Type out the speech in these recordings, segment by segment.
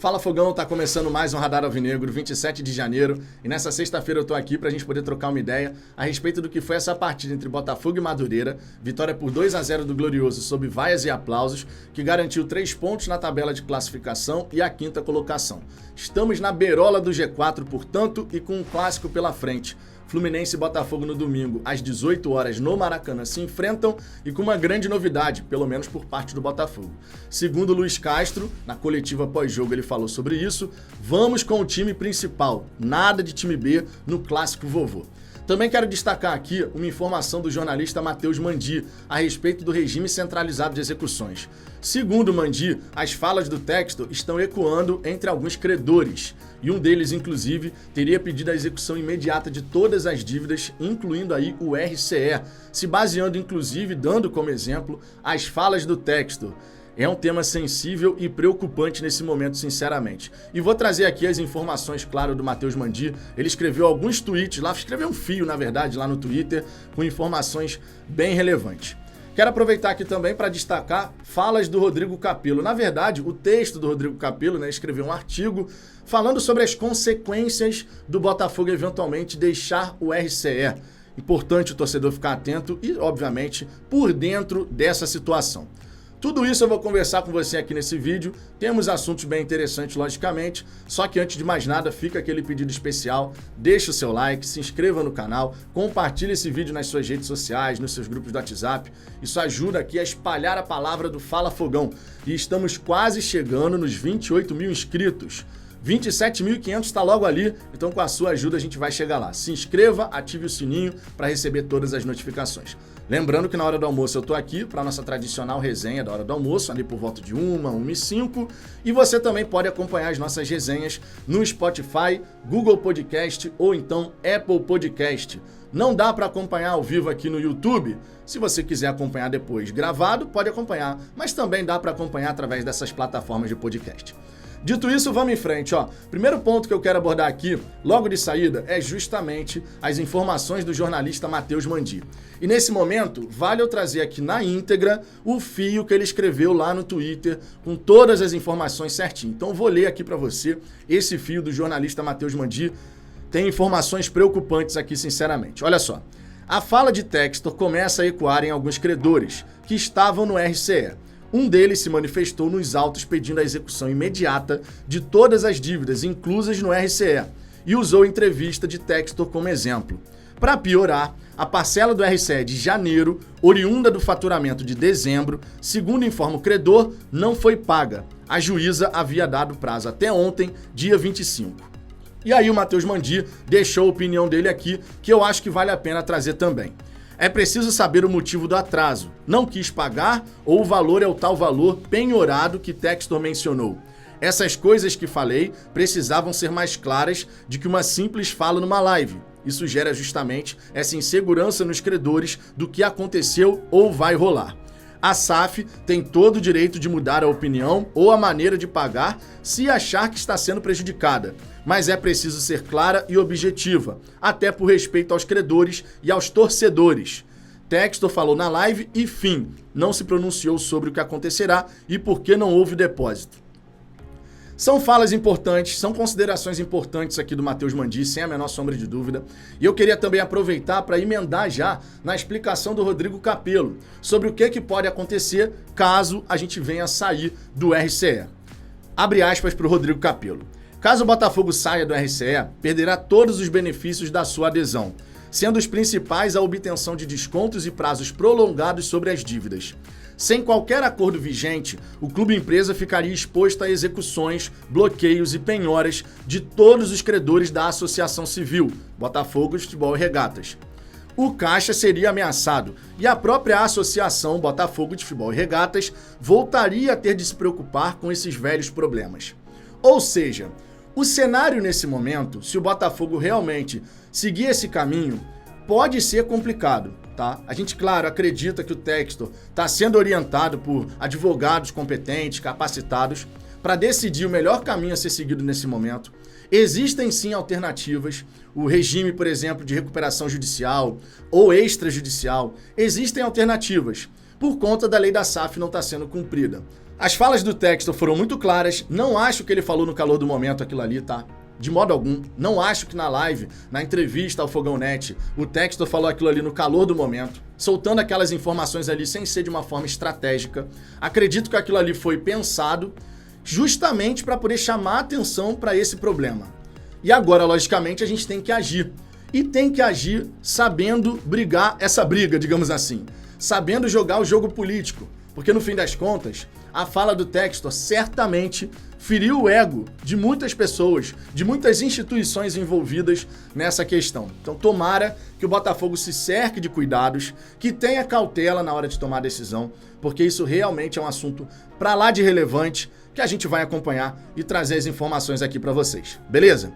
Fala Fogão, tá começando mais um Radar Alvinegro, 27 de janeiro, e nessa sexta-feira eu tô aqui pra gente poder trocar uma ideia a respeito do que foi essa partida entre Botafogo e Madureira, vitória por 2-0 do Glorioso sob vaias e aplausos, que garantiu 3 pontos na tabela de classificação e a 5ª colocação. Estamos na beirola do G4, portanto, e com um clássico pela frente. Fluminense e Botafogo no domingo, às 18 horas no Maracanã, se enfrentam e com uma grande novidade, pelo menos por parte do Botafogo. Segundo Luiz Castro, na coletiva pós-jogo ele falou sobre isso, vamos com o time principal, nada de time B no clássico vovô. Também quero destacar aqui uma informação do jornalista Matheus Mandi a respeito do regime centralizado de execuções. Segundo Mandi, as falas do texto estão ecoando entre alguns credores, e um deles, inclusive, teria pedido a execução imediata de todas as dívidas, incluindo aí o RCE, se baseando, inclusive, dando como exemplo as falas do texto. É um tema sensível e preocupante nesse momento, sinceramente. E vou trazer aqui as informações, claro, do Matheus Mandi. Ele escreveu alguns tweets lá, escreveu um fio, na verdade, lá no Twitter, com informações bem relevantes. Quero aproveitar aqui também para destacar falas do Rodrigo Capello. Na verdade, o texto do Rodrigo Capello, escreveu um artigo falando sobre as consequências do Botafogo eventualmente deixar o RCE. Importante o torcedor ficar atento e, obviamente, por dentro dessa situação. Tudo isso eu vou conversar com você aqui nesse vídeo, temos assuntos bem interessantes, logicamente, só que antes de mais nada, fica aquele pedido especial, deixa o seu like, se inscreva no canal, compartilhe esse vídeo nas suas redes sociais, nos seus grupos do WhatsApp, isso ajuda aqui a espalhar a palavra do Fala Fogão, e estamos quase chegando nos 28 mil inscritos. 27.500 está logo ali, então com a sua ajuda a gente vai chegar lá. Se inscreva, ative o sininho para receber todas as notificações. Lembrando que na hora do almoço eu tô aqui para a nossa tradicional resenha da hora do almoço, ali por volta de 1h05, e você também pode acompanhar as nossas resenhas no Spotify, Google Podcast ou então Apple Podcast. Não dá para acompanhar ao vivo aqui no YouTube. Se você quiser acompanhar depois gravado, pode acompanhar, mas também dá para acompanhar através dessas plataformas de podcast. Dito isso, vamos em frente. Primeiro ponto que eu quero abordar aqui, logo de saída, é justamente as informações do jornalista Matheus Mandi. E nesse momento, vale eu trazer aqui na íntegra o fio que ele escreveu lá no Twitter, com todas as informações certinho. Então vou ler aqui para você esse fio do jornalista Matheus Mandi. Tem informações preocupantes aqui, sinceramente. Olha só, a fala de Textor começa a ecoar em alguns credores que estavam no RCE. Um deles se manifestou nos autos pedindo a execução imediata de todas as dívidas inclusas no RCE e usou a entrevista de Textor como exemplo. Para piorar, a parcela do RCE de janeiro, oriunda do faturamento de dezembro, segundo informa o credor, não foi paga. A juíza havia dado prazo até ontem, dia 25. E aí o Matheus Mandi deixou a opinião dele aqui, que eu acho que vale a pena trazer também. É preciso saber o motivo do atraso. Não quis pagar ou o valor é o tal valor penhorado que Textor mencionou. Essas coisas que falei precisavam ser mais claras de que uma simples fala numa live. Isso gera justamente essa insegurança nos credores do que aconteceu ou vai rolar. A SAF tem todo o direito de mudar a opinião ou a maneira de pagar se achar que está sendo prejudicada, mas é preciso ser clara e objetiva, até por respeito aos credores e aos torcedores. Textor falou na live e fim, não se pronunciou sobre o que acontecerá e por que não houve depósito. São falas importantes, são considerações importantes aqui do Matheus Mandi, sem a menor sombra de dúvida. E eu queria também aproveitar para emendar já na explicação do Rodrigo Capello sobre o que pode acontecer caso a gente venha sair do RCE. Abre aspas para o Rodrigo Capello. Caso o Botafogo saia do RCE, perderá todos os benefícios da sua adesão, sendo os principais a obtenção de descontos e prazos prolongados sobre as dívidas. Sem qualquer acordo vigente, o clube empresa ficaria exposto a execuções, bloqueios e penhoras de todos os credores da Associação Civil, Botafogo, Futebol e Regatas. O caixa seria ameaçado e a própria Associação Botafogo de Futebol e Regatas voltaria a ter de se preocupar com esses velhos problemas. Ou seja, o cenário nesse momento, se o Botafogo realmente seguir esse caminho, pode ser complicado. Tá? A gente, claro, acredita que o Textor está sendo orientado por advogados competentes, capacitados, para decidir o melhor caminho a ser seguido nesse momento. Existem sim alternativas, o regime, por exemplo, de recuperação judicial ou extrajudicial, existem alternativas, por conta da lei da SAF não estar sendo cumprida. As falas do Textor foram muito claras, não acho que ele falou no calor do momento aquilo ali, tá? De modo algum. Não acho que na live, na entrevista ao Fogão Net, o Textor falou aquilo ali no calor do momento, soltando aquelas informações ali sem ser de uma forma estratégica. Acredito que aquilo ali foi pensado justamente para poder chamar atenção para esse problema. E agora, logicamente, a gente tem que agir. E tem que agir sabendo brigar essa briga, digamos assim. Sabendo jogar o jogo político. Porque no fim das contas, a fala do Textor certamente feriu o ego de muitas pessoas, de muitas instituições envolvidas nessa questão. Então tomara que o Botafogo se cerque de cuidados, que tenha cautela na hora de tomar a decisão, porque isso realmente é um assunto pra lá de relevante que a gente vai acompanhar e trazer as informações aqui pra vocês. Beleza?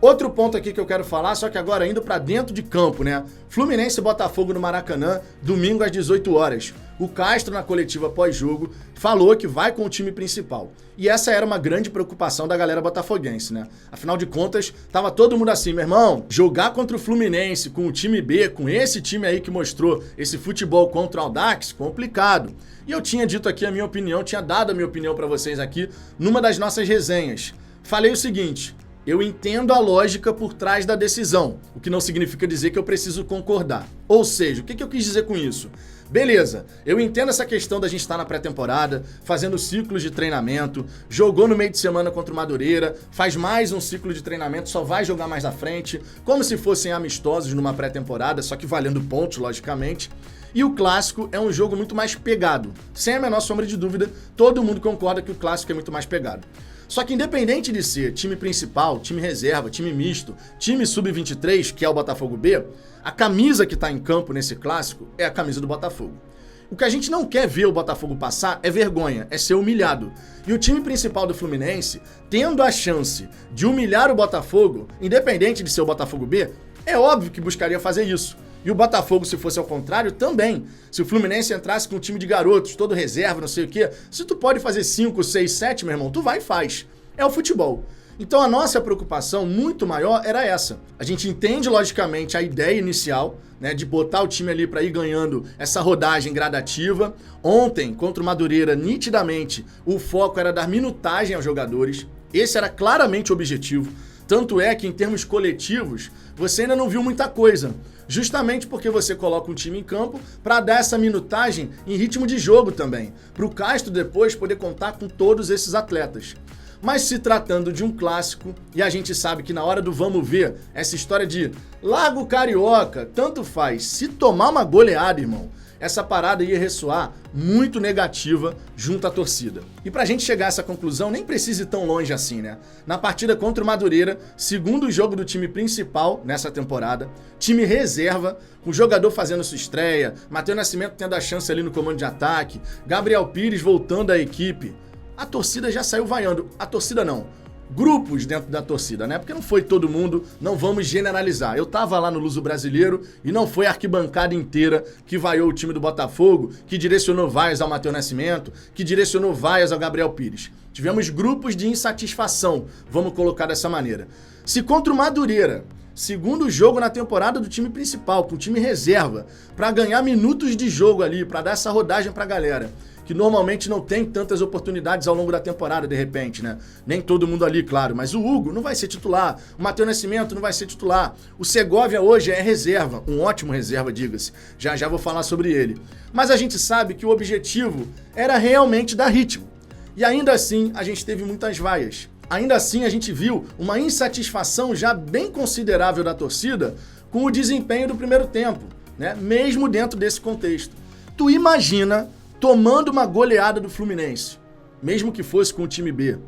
Outro ponto aqui que eu quero falar, só que agora indo pra dentro de campo, né? Fluminense e Botafogo no Maracanã, domingo às 18 horas. O Castro, na coletiva pós-jogo, falou que vai com o time principal. E essa era uma grande preocupação da galera botafoguense, né? Afinal de contas, tava todo mundo assim, meu irmão, jogar contra o Fluminense com o time B, com esse time aí que mostrou esse futebol contra o Audax, complicado. E eu tinha dito aqui a minha opinião, tinha dado a minha opinião pra vocês aqui numa das nossas resenhas. Falei o seguinte: eu entendo a lógica por trás da decisão, o que não significa dizer que eu preciso concordar. Ou seja, o que eu quis dizer com isso? Beleza, eu entendo essa questão da gente estar na pré-temporada, fazendo ciclos de treinamento, jogou no meio de semana contra o Madureira, faz mais um ciclo de treinamento, só vai jogar mais à frente, como se fossem amistosos numa pré-temporada, só que valendo pontos, logicamente. E o Clássico é um jogo muito mais pegado. Sem a menor sombra de dúvida, todo mundo concorda que o Clássico é muito mais pegado. Só que independente de ser time principal, time reserva, time misto, time sub-23, que é o Botafogo B, a camisa que está em campo nesse clássico é a camisa do Botafogo. O que a gente não quer ver o Botafogo passar é vergonha, é ser humilhado. E o time principal do Fluminense, tendo a chance de humilhar o Botafogo, independente de ser o Botafogo B, é óbvio que buscaria fazer isso. E o Botafogo, se fosse ao contrário, também. Se o Fluminense entrasse com um time de garotos, todo reserva, não sei o quê, se tu pode fazer 5, 6, 7, meu irmão, tu vai e faz. É o futebol. Então a nossa preocupação muito maior era essa. A gente entende, logicamente, a ideia inicial, né, de botar o time ali para ir ganhando essa rodagem gradativa. Ontem, contra o Madureira, nitidamente, o foco era dar minutagem aos jogadores. Esse era claramente o objetivo. Tanto é que, em termos coletivos, você ainda não viu muita coisa. Justamente porque você coloca um time em campo para dar essa minutagem em ritmo de jogo também. Para o Castro depois poder contar com todos esses atletas. Mas se tratando de um clássico, e a gente sabe que na hora do vamos ver, essa história de Lago Carioca, tanto faz. Se tomar uma goleada, irmão, essa parada ia ressoar muito negativa junto à torcida. E pra gente chegar a essa conclusão, nem precisa ir tão longe assim, né? Na partida contra o Madureira, segundo jogo do time principal nessa temporada, time reserva, com o jogador fazendo sua estreia, Matheus Nascimento tendo a chance ali no comando de ataque, Gabriel Pires voltando à equipe, a torcida já saiu vaiando. A torcida não. Grupos dentro da torcida, né? Porque não foi todo mundo, não vamos generalizar. Eu tava lá no Luso Brasileiro e não foi a arquibancada inteira que vaiou o time do Botafogo, que direcionou vaias ao Matheus Nascimento, que direcionou vaias ao Gabriel Pires. Tivemos grupos de insatisfação, vamos colocar dessa maneira. Se contra o Madureira, segundo jogo na temporada do time principal, com o time reserva, para ganhar minutos de jogo ali, para dar essa rodagem pra galera, que normalmente não tem tantas oportunidades ao longo da temporada, de repente, né? Nem todo mundo ali, claro, mas o Hugo não vai ser titular, o Matheus Nascimento não vai ser titular, o Segovia hoje é reserva, um ótimo reserva, diga-se, já vou falar sobre ele. Mas a gente sabe que o objetivo era realmente dar ritmo, e ainda assim a gente teve muitas vaias. Ainda assim a gente viu uma insatisfação já bem considerável da torcida com o desempenho do primeiro tempo, né? Mesmo dentro desse contexto. Tu imagina tomando uma goleada do Fluminense, mesmo que fosse com o time B.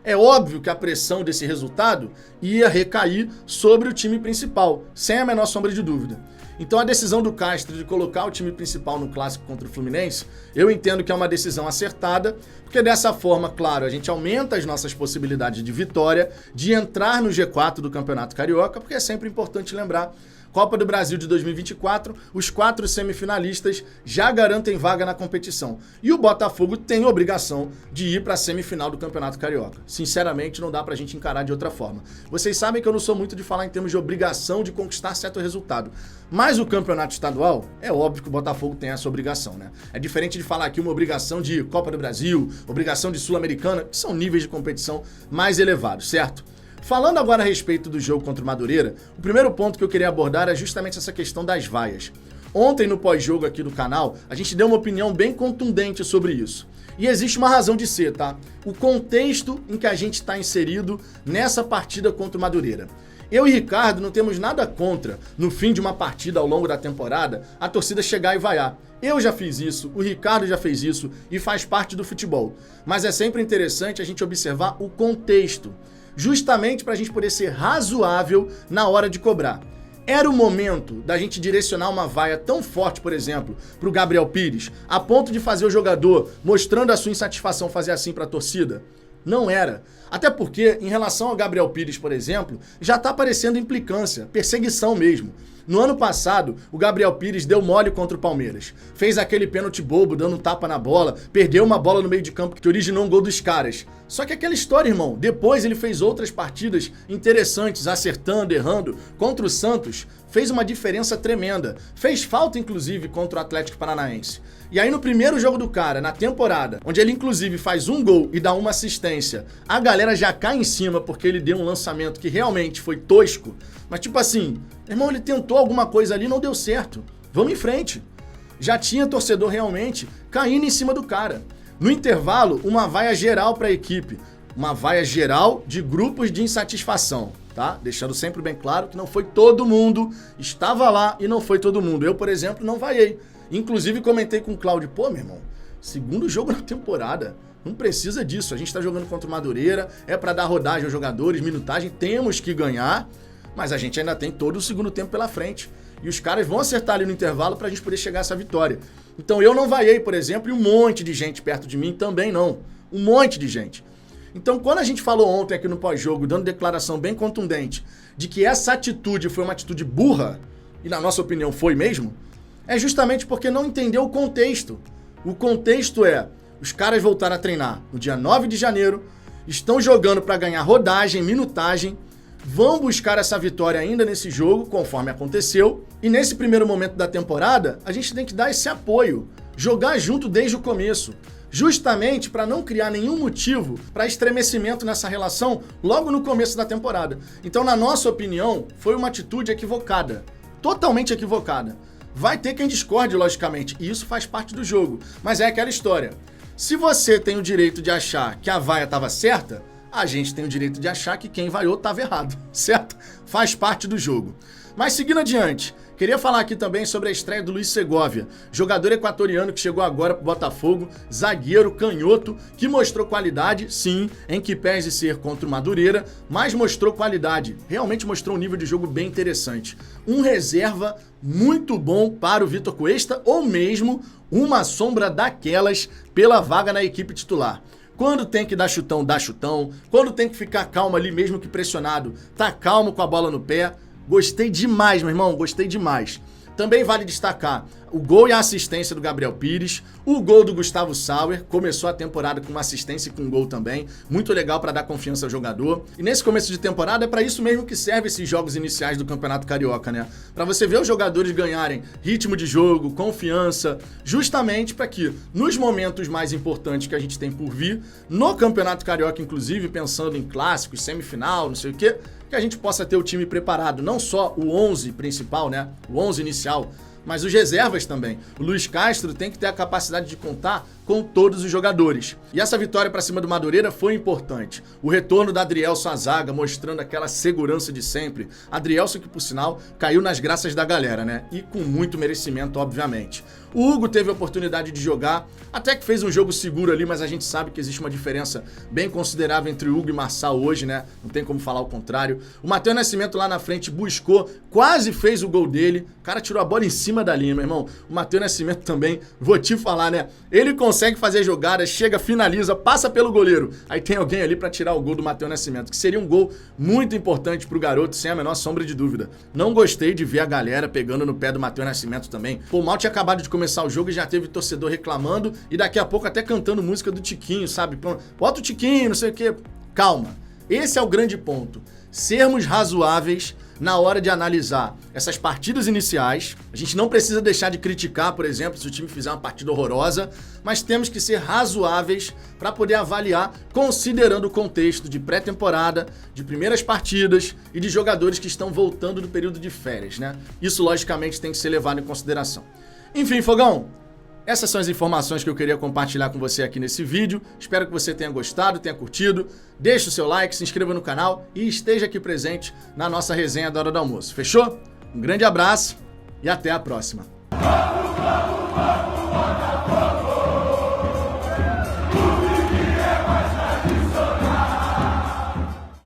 É óbvio que a pressão desse resultado ia recair sobre o time principal, sem a menor sombra de dúvida. Então a decisão do Castro de colocar o time principal no clássico contra o Fluminense, eu entendo que é uma decisão acertada, porque dessa forma, claro, a gente aumenta as nossas possibilidades de vitória, de entrar no G4 do Campeonato Carioca, porque é sempre importante lembrar, Copa do Brasil de 2024, os 4 semifinalistas já garantem vaga na competição. E o Botafogo tem obrigação de ir para a semifinal do Campeonato Carioca. Sinceramente, não dá pra gente encarar de outra forma. Vocês sabem que eu não sou muito de falar em termos de obrigação de conquistar certo resultado. Mas o Campeonato Estadual, é óbvio que o Botafogo tem essa obrigação, né? É diferente de falar aqui uma obrigação de Copa do Brasil, obrigação de Sul-Americana, que são níveis de competição mais elevados, certo? Falando agora a respeito do jogo contra o Madureira, o primeiro ponto que eu queria abordar é justamente essa questão das vaias. Ontem, no pós-jogo aqui do canal, a gente deu uma opinião bem contundente sobre isso. E existe uma razão de ser, tá? O contexto em que a gente está inserido nessa partida contra o Madureira. Eu e Ricardo não temos nada contra, no fim de uma partida ao longo da temporada, a torcida chegar e vaiar. Eu já fiz isso, o Ricardo já fez isso e faz parte do futebol. Mas é sempre interessante a gente observar o contexto, justamente para a gente poder ser razoável na hora de cobrar. Era o momento da gente direcionar uma vaia tão forte, por exemplo, para o Gabriel Pires, a ponto de fazer o jogador, mostrando a sua insatisfação, fazer assim para a torcida? Não era. Até porque, em relação ao Gabriel Pires, por exemplo, já está aparecendo implicância, perseguição mesmo. No ano passado, o Gabriel Pires deu mole contra o Palmeiras. Fez aquele pênalti bobo, dando um tapa na bola, perdeu uma bola no meio de campo que originou um gol dos caras. Só que aquela história, irmão, depois ele fez outras partidas interessantes, acertando, errando. Contra o Santos, fez uma diferença tremenda. Fez falta, inclusive, contra o Atlético Paranaense. E aí no primeiro jogo do cara, na temporada, onde ele inclusive faz um gol e dá uma assistência, a galera já cai em cima porque ele deu um lançamento que realmente foi tosco. Mas tipo assim, irmão, ele tentou alguma coisa ali e não deu certo. Vamos em frente. Já tinha torcedor realmente caindo em cima do cara. No intervalo, uma vaia geral para a equipe. Uma vaia geral de grupos de insatisfação, tá? Deixando sempre bem claro que não foi todo mundo, estava lá e não foi todo mundo. Eu, por exemplo, não vaiei. Inclusive comentei com o Cláudio, pô, meu irmão, segundo jogo na temporada, não precisa disso. A gente tá jogando contra o Madureira, é para dar rodagem aos jogadores, minutagem, temos que ganhar, mas a gente ainda tem todo o segundo tempo pela frente. E os caras vão acertar ali no intervalo pra gente poder chegar a essa vitória. Então eu não vaiei, por exemplo, e um monte de gente perto de mim também não. Um monte de gente. Então quando a gente falou ontem aqui no pós-jogo, dando declaração bem contundente, de que essa atitude foi uma atitude burra, e na nossa opinião foi mesmo, é justamente porque não entendeu o contexto. O contexto é, os caras voltaram a treinar no dia 9 de janeiro, estão jogando para ganhar rodagem, minutagem, vão buscar essa vitória ainda nesse jogo, conforme aconteceu. E nesse primeiro momento da temporada, a gente tem que dar esse apoio, jogar junto desde o começo, justamente para não criar nenhum motivo para estremecimento nessa relação logo no começo da temporada. Então, na nossa opinião, foi uma atitude equivocada, totalmente equivocada. Vai ter quem discorde, logicamente, e isso faz parte do jogo. Mas é aquela história. Se você tem o direito de achar que a vaia estava certa, a gente tem o direito de achar que quem vaiou estava errado, certo? Faz parte do jogo. Mas seguindo adiante, queria falar aqui também sobre a estreia do Luiz Segovia, jogador equatoriano que chegou agora pro Botafogo, zagueiro canhoto, que mostrou qualidade, sim, em que pese ser contra o Madureira, mas mostrou qualidade, realmente mostrou um nível de jogo bem interessante. Um reserva muito bom para o Vitor Cuesta, ou mesmo uma sombra daquelas pela vaga na equipe titular. Quando tem que dar chutão, dá chutão. Quando tem que ficar calmo ali, mesmo que pressionado, tá calmo com a bola no pé. Gostei demais, meu irmão, gostei demais. Também vale destacar o gol e a assistência do Gabriel Pires, o gol do Gustavo Sauer, começou a temporada com uma assistência e com um gol também, muito legal para dar confiança ao jogador. E nesse começo de temporada é para isso mesmo que serve esses jogos iniciais do Campeonato Carioca, né? Para você ver os jogadores ganharem ritmo de jogo, confiança, justamente para que nos momentos mais importantes que a gente tem por vir, no Campeonato Carioca inclusive, pensando em clássicos, semifinal, não sei o quê, que a gente possa ter o time preparado, não só o 11 principal, né? O 11 inicial, mas os reservas também. O Luiz Castro tem que ter a capacidade de contar com todos os jogadores. E essa vitória para cima do Madureira foi importante. O retorno da Adrielson à zaga, mostrando aquela segurança de sempre. Adrielson que, por sinal, caiu nas graças da galera, né? E com muito merecimento, obviamente. O Hugo teve a oportunidade de jogar, até que fez um jogo seguro ali, mas a gente sabe que existe uma diferença bem considerável entre o Hugo e Marçal hoje, né? Não tem como falar o contrário. O Matheus Nascimento lá na frente buscou, quase fez o gol dele. O cara tirou a bola em cima da linha, meu irmão. O Matheus Nascimento também, vou te falar, né? Ele conseguiu consegue fazer jogada, chega, finaliza, passa pelo goleiro. Aí tem alguém ali pra tirar o gol do Matheus Nascimento, que seria um gol muito importante pro garoto, sem a menor sombra de dúvida. Não gostei de ver a galera pegando no pé do Matheus Nascimento também. Pô, mal tinha acabado de começar o jogo e já teve torcedor reclamando e daqui a pouco até cantando música do Tiquinho, sabe? Bota o Tiquinho, não sei o quê. Calma. Esse é o grande ponto. Sermos razoáveis na hora de analisar essas partidas iniciais. A gente não precisa deixar de criticar, por exemplo, se o time fizer uma partida horrorosa, mas temos que ser razoáveis para poder avaliar, considerando o contexto de pré-temporada, de primeiras partidas e de jogadores que estão voltando do período de férias, né? Isso, logicamente, tem que ser levado em consideração. Enfim, Fogão, essas são as informações que eu queria compartilhar com você aqui nesse vídeo. Espero que você tenha gostado, tenha curtido. Deixe o seu like, se inscreva no canal e esteja aqui presente na nossa resenha da Hora do Almoço. Fechou? Um grande abraço e até a próxima.